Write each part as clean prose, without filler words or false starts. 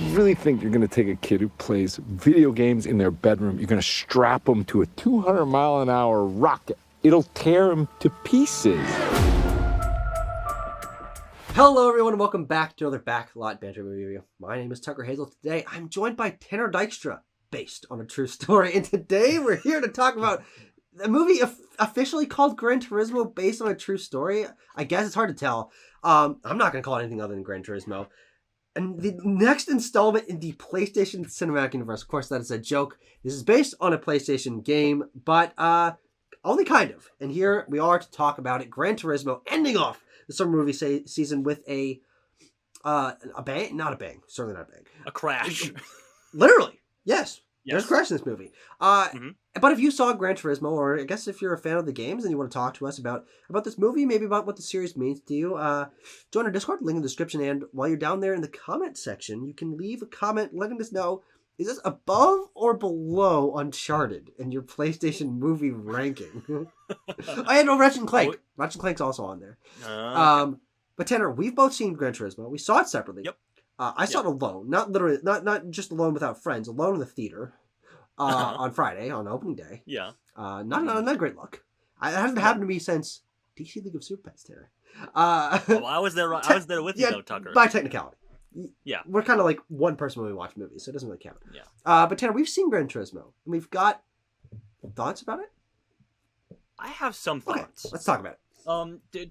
really think you're going to take a kid who plays video games in their bedroom, you're going to strap him to a 200-mile-an-hour rocket? It'll tear him to pieces. Hello, everyone, and welcome back to another Backlot Banter movie review. My name is Tucker Hazel. Today, I'm joined by Tanner Dykstra, based on a true story. And today, we're here to talk about a movie officially called Gran Turismo, based on a true story. I guess it's hard to tell. I'm not going to call it anything other than Gran Turismo. And the next installment in the PlayStation Cinematic Universe. Of course, that is a joke. This is based on a PlayStation game, but only kind of. And here we are to talk about it. Gran Turismo, ending off the summer movie season with a bang? Not a bang. Certainly not a bang. A crash. Literally. Yes. There's a crash in this movie. Mm-hmm. But if you saw Gran Turismo, or I guess if you're a fan of the games and you want to talk to us about this movie, maybe about what the series means to you, join our Discord, link in the description. And while you're down there in the comment section, you can leave a comment letting us know, is this above or below Uncharted in your PlayStation movie ranking? I had no Ratchet & Clank. Ratchet & Clank's also on there. Okay. But Tanner, we've both seen Gran Turismo. We saw it separately. Yep. I saw it alone, not literally, not just alone without friends, alone in the theater on Friday on opening day. Yeah. Not a great look. It hasn't happened to me since DC League of Super Pets, Tanner. Well, I was there. I was there with you, though, Tucker. By technicality. Yeah. We're kind of like one person when we watch movies, so it doesn't really count. Yeah. But Tanner, we've seen Gran Turismo, and we've got thoughts about it. I have some thoughts. Okay, let's talk about it.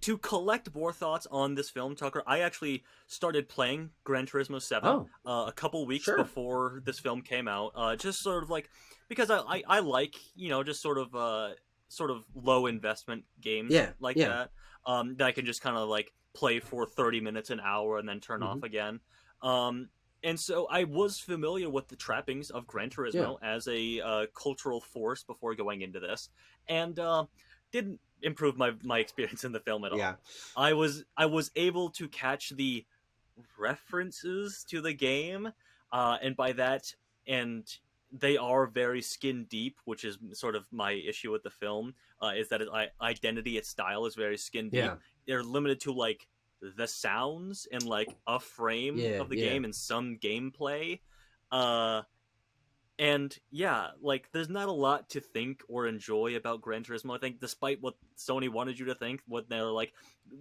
To collect more thoughts on this film, Tucker, I actually started playing Gran Turismo 7 a couple weeks before this film came out. Just sort of like, because I like, just sort of low investment games that that I can just kind of like play for 30 minutes, an hour, and then turn off again. And so I was familiar with the trappings of Gran Turismo as a cultural force before going into this, and didn't improve my experience in the film at all. Yeah. I was able to catch the references to the game, and by that, and they are very skin deep, which is sort of my issue with the film, is that identity, its style is very skin deep. Yeah. They're limited to like the sounds and like a frame of the game and some gameplay. And yeah, like there's not a lot to think or enjoy about Gran Turismo. I think despite what Sony wanted you to think, what they're like,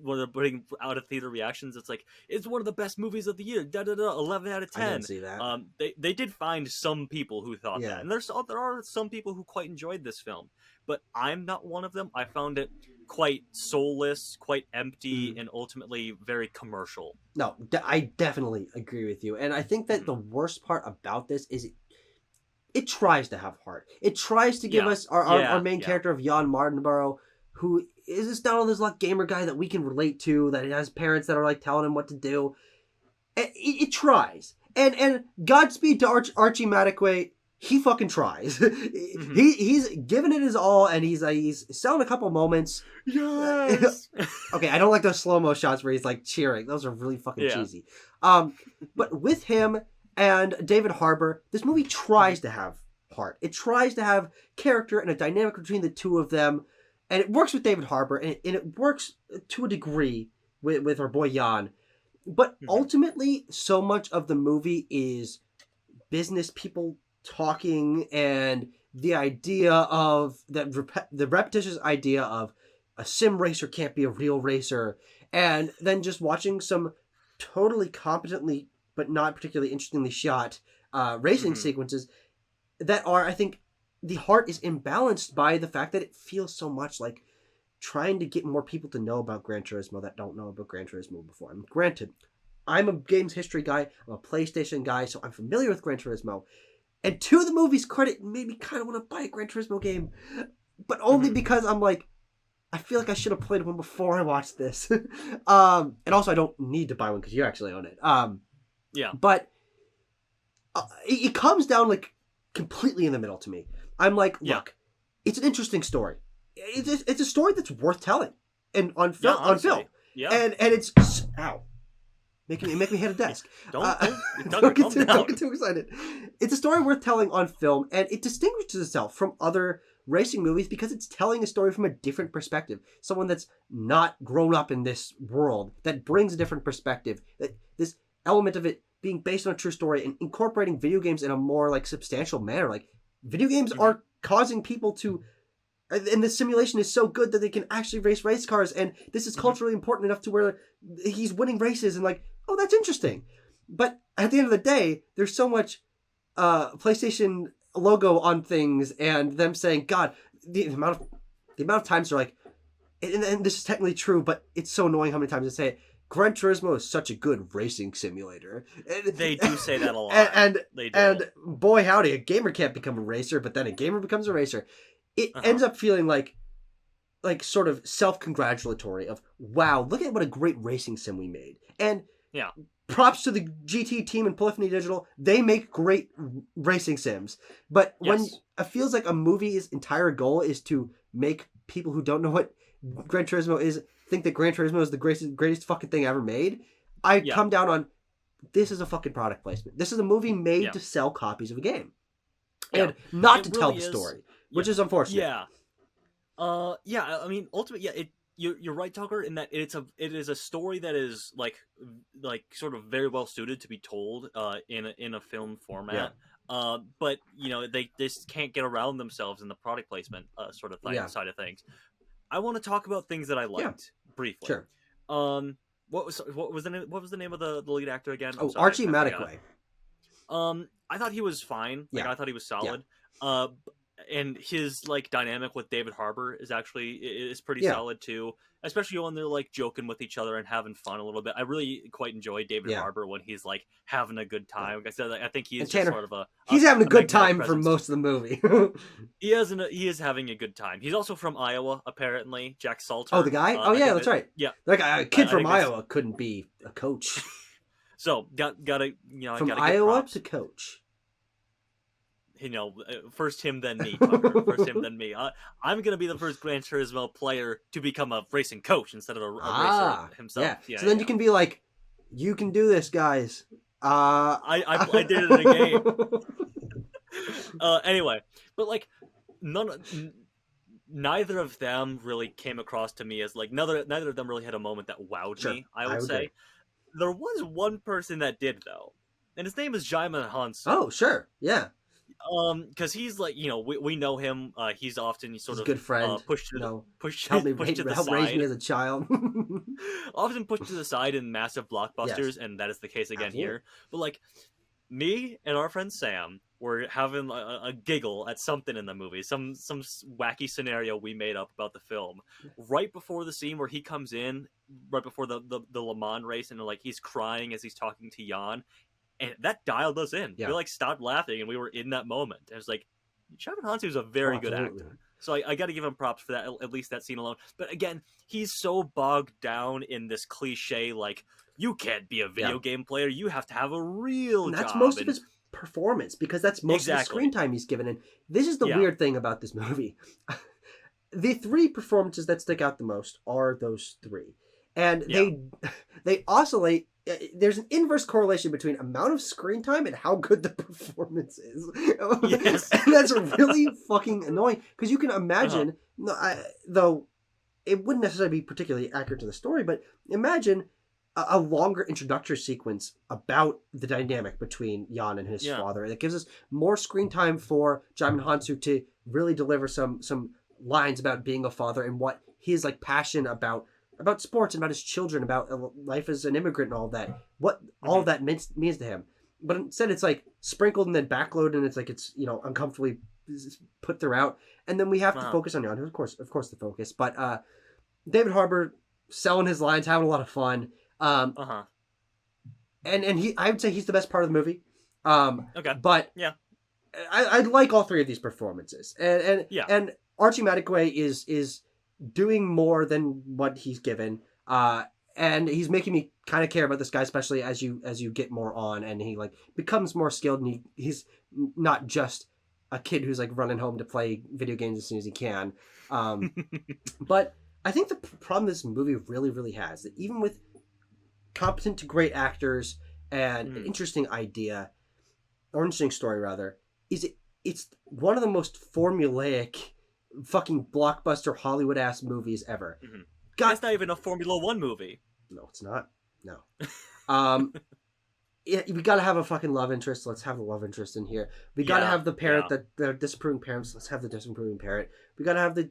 when they're putting out of theater reactions, it's like, it's one of the best movies of the year, 11 out of 10. I didn't see that. They did find some people who thought that, and there are some people who quite enjoyed this film, but I'm not one of them. I found it quite soulless, quite empty, and ultimately very commercial. No, I definitely agree with you, and I think that the worst part about this is it tries to have heart. It tries to give us our main character of Jan Mardenborough, who is this down on his luck gamer guy that we can relate to, that has parents that are like telling him what to do. It tries. And Godspeed to Archie Madekwe. He fucking tries. He's giving it his all, and he's selling a couple moments. Yes. Okay, I don't like those slow-mo shots where he's like cheering. Those are really fucking cheesy. But with him and David Harbour, this movie tries to have heart. It tries to have character and a dynamic between the two of them. And it works with David Harbour, and it works to a degree with our boy Jan. But ultimately, so much of the movie is business people talking, and the idea of the repetitious idea of a sim racer can't be a real racer. And then just watching some totally competently but not particularly interestingly shot racing sequences that are, I think, the heart is imbalanced by the fact that it feels so much like trying to get more people to know about Gran Turismo that don't know about Gran Turismo before. And granted, I'm a games history guy, I'm a PlayStation guy, so I'm familiar with Gran Turismo. And to the movie's credit, it made me kind of want to buy a Gran Turismo game, but only because I'm like, I feel like I should have played one before I watched this. And also, I don't need to buy one because you actually own it. But it comes down like completely in the middle to me. I'm like, look, it's an interesting story. It's a story that's worth telling, and on film. And it's making me hit a desk. Don't get too excited. It's a story worth telling on film, and it distinguishes itself from other racing movies because it's telling a story from a different perspective. Someone that's not grown up in this world, that brings a different perspective. That this element of it being based on a true story and incorporating video games in a more like substantial manner. Like video games are causing people to, and the simulation is so good that they can actually race cars, and this is culturally important enough to where he's winning races, and like, oh, that's interesting. But at the end of the day, there's so much PlayStation logo on things, and them saying, God, the amount of times they're like, and this is technically true, but it's so annoying how many times they say it. Gran Turismo is such a good racing simulator. They do say that a lot. And boy howdy, a gamer can't become a racer, but then a gamer becomes a racer. It ends up feeling like sort of self-congratulatory of, wow, look at what a great racing sim we made. And props to the GT team and Polyphony Digital. They make great racing sims. But when it feels like a movie's entire goal is to make people who don't know what Gran Turismo is think that Gran Turismo is the greatest fucking thing ever made, I come down on, this is a fucking product placement. This is a movie made to sell copies of a game. And not to tell the story, which is unfortunate. I mean, ultimately, you're right, Tucker, in that it is a story that is like sort of very well suited to be told in a film format. But they just can't get around themselves in the product placement sort of side of things. I want to talk about things that I liked briefly. Sure. What was the name of the lead actor again? Archie Madekwe. I thought he was fine. I thought he was solid. And his like dynamic with David Harbour is pretty solid too. Especially when they're like joking with each other and having fun a little bit. I really quite enjoy David Harbour when he's like having a good time. Like I said, I think he's just sort of he's having a good time for most of the movie. He is having a good time. He's also from Iowa, apparently. Jack Salter. Oh, the guy? That's right. Yeah, like a kid from Iowa couldn't be a coach. So gotta from Iowa to coach. First him, then me, Tucker. First him, then me. I'm going to be the first Gran Turismo player to become a racing coach instead of a racer himself. So then you can be like, you can do this, guys. I did it in a game. Anyway, but like, neither of them really came across to me as like, neither of them really had a moment that wowed me, I would say. Agree. There was one person that did, though. And his name is Djimon Honsou. Oh, sure. Yeah. Because he's like, we know him. He's often he's a good friend. Pushed to the help side. Raise me as a child. Often pushed to the side in massive blockbusters, and that is the case again here. But like, me and our friend Sam were having a giggle at something in the movie, some wacky scenario we made up about the film. Right before the scene where he comes in, right before the Le Mans race, and like he's crying as he's talking to Jan. And that dialed us in. We like stopped laughing, and we were in that moment. And it was like, Djimon Honsou is a very good actor. So I got to give him props for that, at least that scene alone. But again, he's so bogged down in this cliche, like, you can't be a video game player. You have to have a real job. That's most of his performance, because that's most of the screen time he's given. And this is the weird thing about this movie. The three performances that stick out the most are those three. And they oscillate. There's an inverse correlation between amount of screen time and how good the performance is. Yes. And that's really fucking annoying, because you can imagine, though it wouldn't necessarily be particularly accurate to the story, but imagine a longer introductory sequence about the dynamic between Jan and his father. And it gives us more screen time for Djimon Honsou to really deliver some lines about being a father and what his like passion about sports and about his children, about life as an immigrant and all that, what all that means to him. But instead it's like sprinkled and then backloaded, and it's like it's uncomfortably put throughout, and then we have to focus on Jan, of course the focus. But David Harbour selling his lines, having a lot of fun. And I would say he's the best part of the movie. But I like all three of these performances, and Archie Madekwe is doing more than what he's given, and he's making me kind of care about this guy, especially as you get more on, and he like becomes more skilled, and he's not just a kid who's like running home to play video games as soon as he can. But I think the problem this movie really, really has, that even with competent to great actors and an interesting idea, or interesting story rather, is it's one of the most formulaic fucking blockbuster Hollywood ass movies ever. That's not even a Formula One movie. No, it's not. No. we gotta have a fucking love interest. Let's have the love interest in here. We gotta have the parent that the disapproving parents. Let's have the disapproving parent. We gotta have the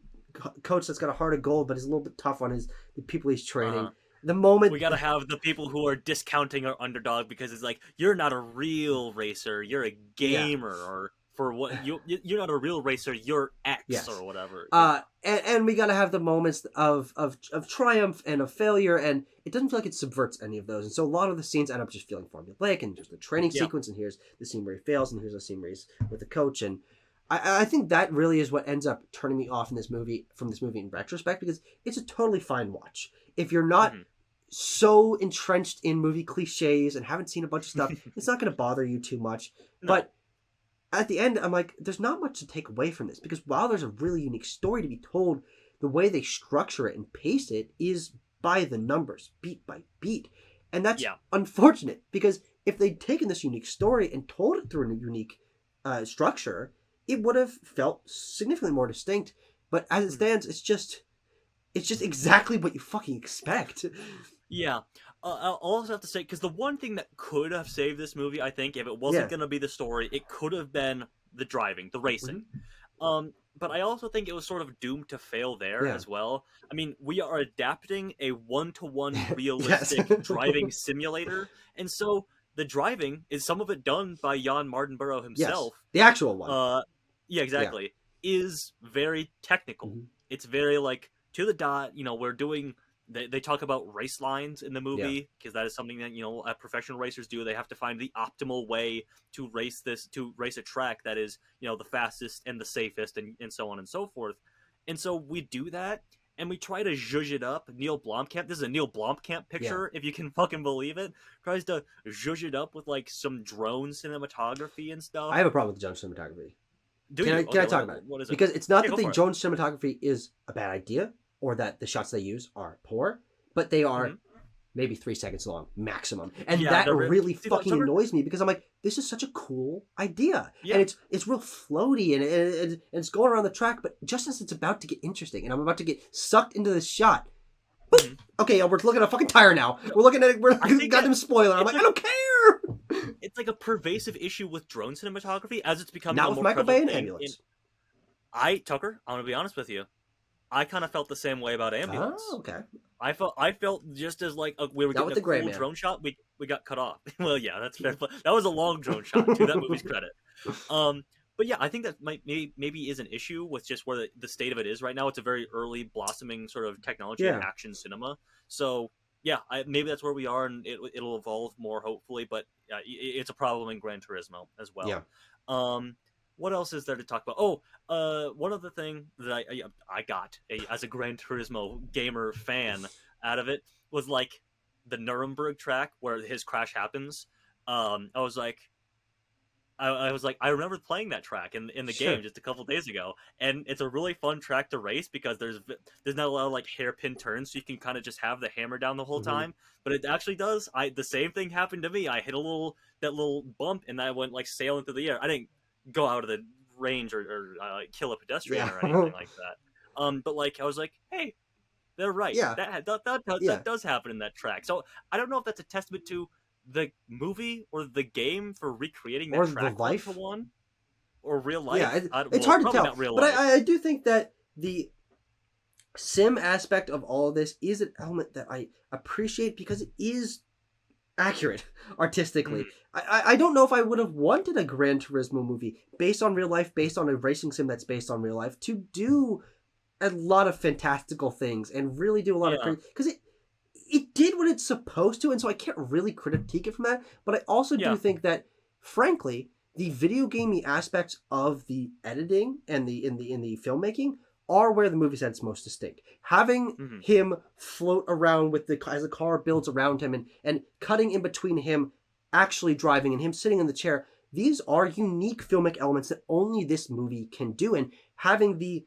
coach that's got a heart of gold, but is a little bit tough on the people he's training. The moment we gotta have the people who are discounting our underdog because it's like, you're not a real racer, you're a gamer, or for what you're not a real racer, you're X or whatever. And we gotta have the moments of triumph and of failure, and it doesn't feel like it subverts any of those. And so a lot of the scenes end up just feeling formulaic, and there's the training sequence, and here's the scene where he fails, and here's a scene where he's with the coach, and I think that really is what ends up turning me off from this movie in retrospect, because it's a totally fine watch. If you're not so entrenched in movie cliches and haven't seen a bunch of stuff, it's not going to bother you too much. No. But at the end, I'm like, there's not much to take away from this, because while there's a really unique story to be told, the way they structure it and pace it is by the numbers, beat by beat. And that's unfortunate, because if they'd taken this unique story and told it through a unique structure, it would have felt significantly more distinct. But as it stands, it's just exactly what you fucking expect. Yeah. I'll also have to say, because the one thing that could have saved this movie, I think, if it wasn't going to be the story, it could have been the driving, the racing. But I also think it was sort of doomed to fail there as well. I mean, we are adapting a one-to-one realistic driving simulator, and so the driving is some of it done by Jan Mardenborough himself. Yes, the actual one. Exactly. Is very technical. It's very, like, to the dot. We're doing... They talk about race lines in the movie, because that is something that, professional racers do. They have to find the optimal way to race a track that is, the fastest and the safest, and so on and so forth. And so we do that, and we try to zhuzh it up. Neill Blomkamp, this is a Neill Blomkamp picture, if you can fucking believe it, tries to zhuzh it up with, like, some drone cinematography and stuff. I have a problem with the drone cinematography. Can I talk about it? What is it? Because it's not that the drone cinematography is a bad idea, or that the shots they use are poor, but they are maybe 3 seconds long, maximum. And that really fucking annoys me, because I'm like, this is such a cool idea. And it's real floaty, and it's going around the track, but just as it's about to get interesting, and I'm about to get sucked into this shot, okay, we're looking at a fucking tire now. We're looking at a goddamn spoiler. I'm like, I don't care! It's like a pervasive issue with drone cinematography as it's becoming not a with more Michael Bay and prevalent Ambulance. Tucker, I'm going to be honest with you. I kind of felt the same way about Ambulance. Oh, okay. I felt just as like we were getting a cool drone shot, we got cut off. Well, yeah, that's fair. But that was a long drone shot, to that movie's credit. But yeah, I think that maybe is an issue with just where the state of it is right now. It's a very early blossoming sort of technology and action cinema. So yeah, maybe that's where we are, and it'll evolve more, hopefully. But it's a problem in Gran Turismo as well. Yeah. What else is there to talk about? One other thing that I got as a Gran Turismo gamer fan out of it was like the Nuremberg track where his crash happens. I was like, I remember playing that track in the game just a couple days ago, and it's a really fun track to race because there's not a lot of like hairpin turns, so you can kind of just have the hammer down the whole time. But it actually does. The same thing happened to me. I hit that little bump, and I went like sailing through the air. I didn't go out of the range or kill a pedestrian or anything like that. But like I was like, hey, they're right. Yeah, that does happen in that track. So I don't know if that's a testament to the movie or the game for recreating that or track the life for one, or real life. Yeah, it's hard to tell. But I do think that the sim aspect of all of this is an element that I appreciate because it is accurate artistically. I don't know if I would have wanted a Gran Turismo movie based on real life, based on a racing sim that's based on real life, to do a lot of fantastical things and really do a lot of because it did what it's supposed to, and so I can't really critique it from that. But I also do think that, frankly, the video gamey aspects of the editing and in the filmmaking are where the movie set's most distinct. Having him float around as the car builds around him and cutting in between him actually driving and him sitting in the chair, these are unique filmic elements that only this movie can do. And having the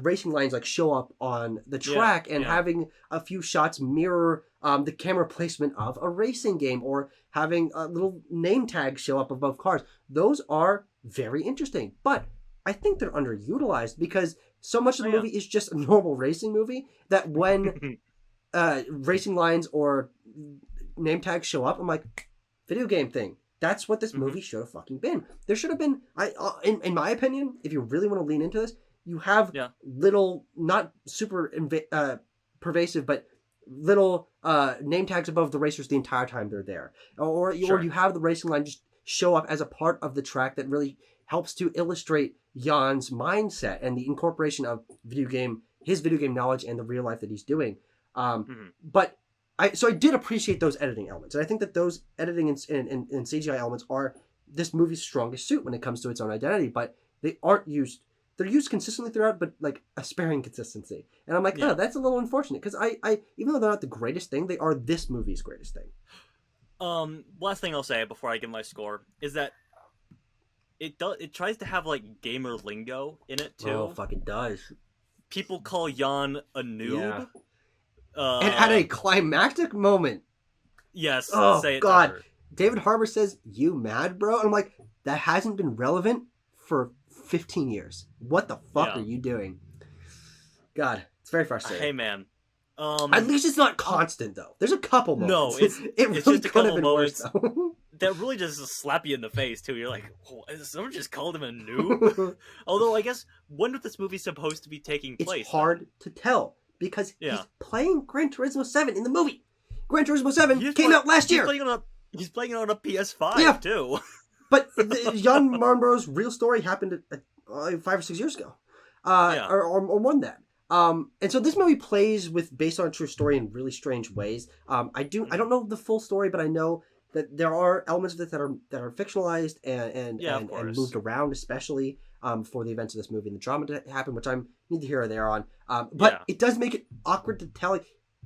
racing lines like show up on the track and having a few shots mirror the camera placement of a racing game, or having a little name tag show up above cars, those are very interesting. But I think they're underutilized because so much of the movie is just a normal racing movie that when racing lines or name tags show up, I'm like, video game thing. That's what this movie should have fucking been. There should have been, in my opinion, if you really want to lean into this, you have little, not super pervasive, but little name tags above the racers the entire time they're there. Or you have the racing line just show up as a part of the track that really helps to illustrate Jan's mindset and the incorporation of his video game knowledge and the real life that he's doing. But I did appreciate those editing elements. And I think that those editing and CGI elements are this movie's strongest suit when it comes to its own identity, but they aren't used. They're used consistently throughout, but like a sparing consistency. And I'm like, oh, that's a little unfortunate because I even though they're not the greatest thing, they are this movie's greatest thing. Last thing I'll say before I give my score is that it tries to have like gamer lingo in it too. Oh, fucking does. People call Jan a noob. And at a climactic moment. Yes. Oh, say it God. better. David Harbour says, "You mad, bro?" And I'm like, that hasn't been relevant for 15 years. What the fuck are you doing? God, it's very frustrating. Hey, man. At least it's not constant, though. There's a couple moments. No, it really just a could have couple been moments worse, though. that really just slap you in the face, too. You're like, oh, someone just called him a noob? Although, I guess, when was this movie supposed to be taking place? It's hard to tell, because he's playing Gran Turismo 7 in the movie. Gran Turismo 7 came out last year. He's playing it on a PS5, too. But Jan Marnborough's real story happened 5 or 6 years ago. Or more than that. And so this movie plays based on a true story in really strange ways. I don't know the full story, but I know that there are elements of it that are fictionalized and moved around, especially for the events of this movie and the drama to happen, which I'm neither here or there on. But it does make it awkward to tell. Like,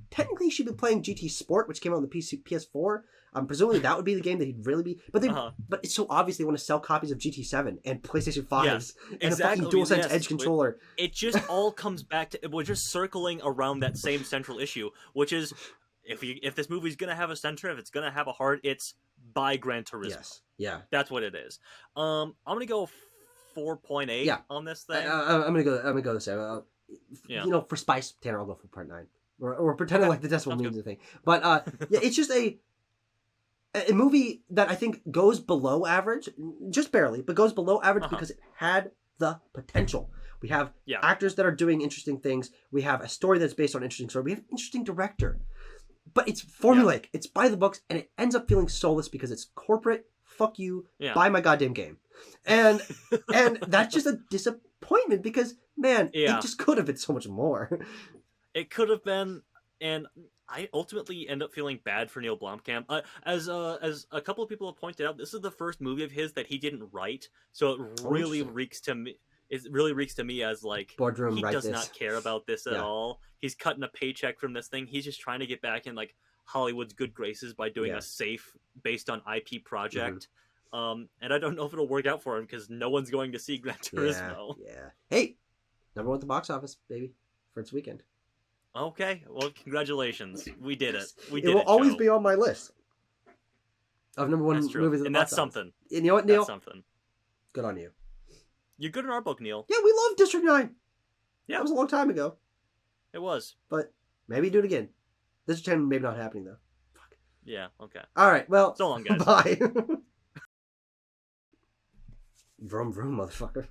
technically, he should be playing GT Sport, which came out on the PS4. Presumably that would be the game that he'd really be. But but it's so obvious they want to sell copies of GT7 and PlayStation 5s and a fucking DualSense Edge controller. It just all comes back to we're just circling around that same central issue, which is if this movie's gonna have a center, if it's gonna have a heart, it's by Gran Turismo. Yes, yeah, that's what it is. I'm gonna go 4.8 on this thing. I'm gonna go the same. You know, for spice, Tanner, I'll go for 0.9. Or pretending like the decimal means anything. But it's just a movie that I think goes below average, just barely, but goes below average because it had the potential. We have actors that are doing interesting things. We have a story that's based on an interesting story. We have an interesting director. But it's formulaic. It's by the books, and it ends up feeling soulless because it's corporate. Fuck you. Buy my goddamn game. And that's just a disappointment because, man, it just could have been so much more. It could have been, and I ultimately end up feeling bad for Neill Blomkamp. As a couple of people have pointed out, this is the first movie of his that he didn't write, so it really reeks to me. It really reeks to me as like boardroom. He does not care about this at all. He's cutting a paycheck from this thing. He's just trying to get back in like Hollywood's good graces by doing a safe, based on IP project. And I don't know if it'll work out for him because no one's going to see Gran Turismo. Yeah. Hey, number one at the box office, baby, for its weekend. Okay, well, congratulations. We did it. It will always be on my list of number one movies. And that's something. And you know what, Neil? That's something. Good on you. You're good in our book, Neil. Yeah, we love District 9. Yeah. That was a long time ago. It was. But maybe do it again. District 10 maybe not happening, though. Fuck. Yeah, okay. All right, well. So long, guys. Bye. Vroom, vroom, motherfucker.